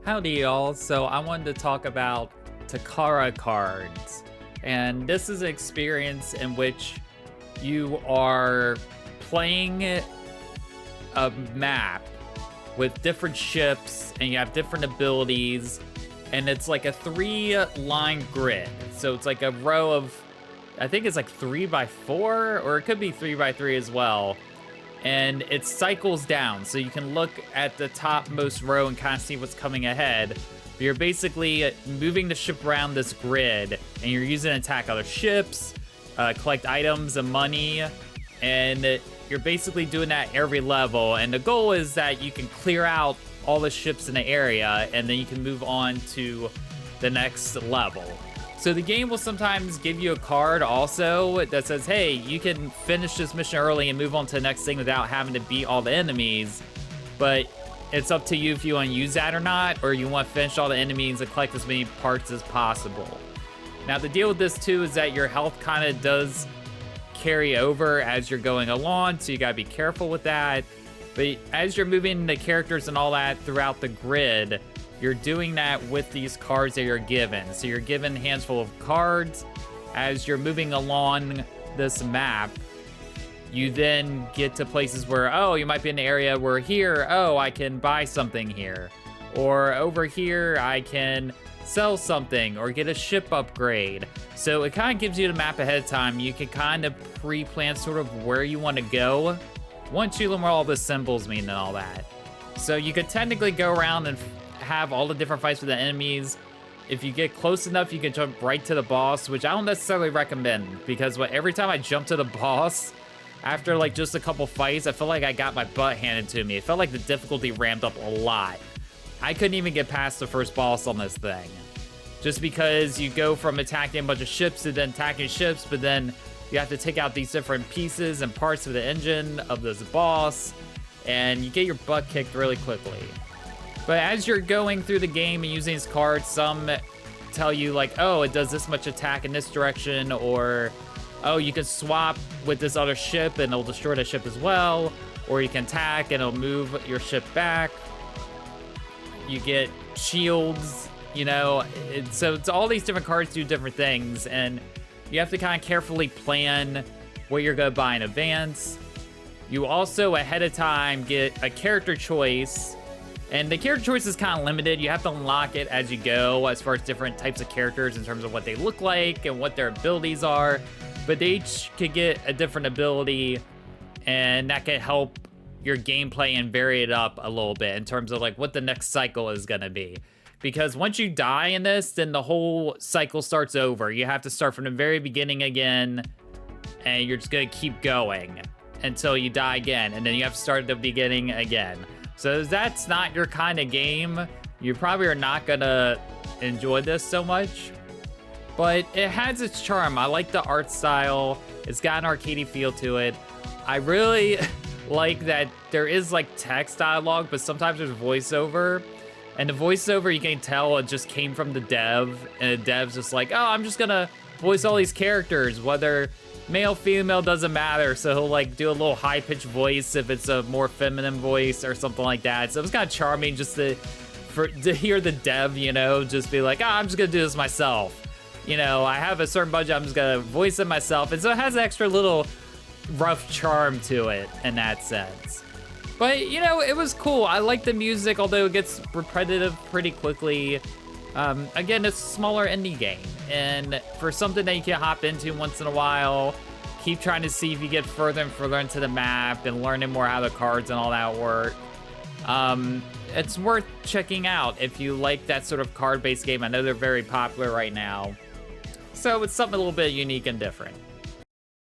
Howdy, y'all. So I wanted to talk about Takara Cards. And this is an experience in which you are playing a map with different ships and you have different abilities. And it's like a 3-line grid. So it's like a row of, I think it's like 3x4, or it could be 3x3 as well. And it cycles down, so you can look at the topmost row and kind of see what's coming ahead. But you're basically moving the ship around this grid, and you're using it to attack other ships, collect items and money, and you're basically doing that every level. And the goal is that you can clear out all the ships in the area, and then you can move on to the next level. So the game will sometimes give you a card also that says, hey, you can finish this mission early and move on to the next thing without having to beat all the enemies. But it's up to you if you want to use that or not, or you want to finish all the enemies and collect as many parts as possible. Now the deal with this too is that your health kind of does carry over as you're going along, so you gotta be careful with that. But as you're moving the characters and all that throughout the grid, you're doing that with these cards that you're given. So you're given a handful of cards. As you're moving along this map, you then get to places where, oh, you might be in an area where here, oh, I can buy something here. Or over here, I can sell something or get a ship upgrade. So it kind of gives you the map ahead of time. You can kind of pre-plan sort of where you want to go once you learn what all the symbols mean and all that. So you could technically go around and have all the different fights with the enemies. If you get close enough, you can jump right to the boss, which I don't necessarily recommend, because every time I jump to the boss, after like just a couple fights, I feel like I got my butt handed to me. It felt like the difficulty ramped up a lot. I couldn't even get past the first boss on this thing, just because you go from attacking a bunch of ships to then attacking ships, but then you have to take out these different pieces and parts of the engine of this boss, and you get your butt kicked really quickly. But as you're going through the game and using these cards, some tell you like, oh, it does this much attack in this direction, or oh, you can swap with this other ship and it'll destroy the ship as well, or you can attack and it'll move your ship back. You get shields, you know, so it's all these different cards do different things, and you have to kind of carefully plan what you're gonna buy in advance. You also, ahead of time, get a character choice. And the character choice is kind of limited. You have to unlock it as you go as far as different types of characters in terms of what they look like and what their abilities are. But they each could get a different ability, and that can help your gameplay and vary it up a little bit in terms of like what the next cycle is going to be. Because once you die in this, then the whole cycle starts over. You have to start from the very beginning again, and you're just going to keep going until you die again. And then you have to start at the beginning again. So if that's not your kind of game, you probably are not gonna enjoy this so much. But it has its charm. I like the art style. It's got an arcadey feel to it. I really like that there is like text dialogue, but sometimes there's voiceover. And the voiceover, you can tell it just came from the dev. And the dev's just like, oh, I'm just gonna voice all these characters, whether male, female, doesn't matter. So he'll like do a little high-pitched voice if it's a more feminine voice or something like that. So it was kind of charming just to hear the dev, you know, just be like, I'm just gonna do this myself. You know, I have a certain budget, I'm just gonna voice it myself. And so it has an extra little rough charm to it in that sense. But, you know, it was cool. I like the music, although it gets repetitive pretty quickly. Again, it's a smaller indie game, and for something that you can hop into once in a while, keep trying to see if you get further and further into the map and learning more how the cards and all that work. It's worth checking out if you like that sort of card-based game. I know they're very popular right now, so it's something a little bit unique and different.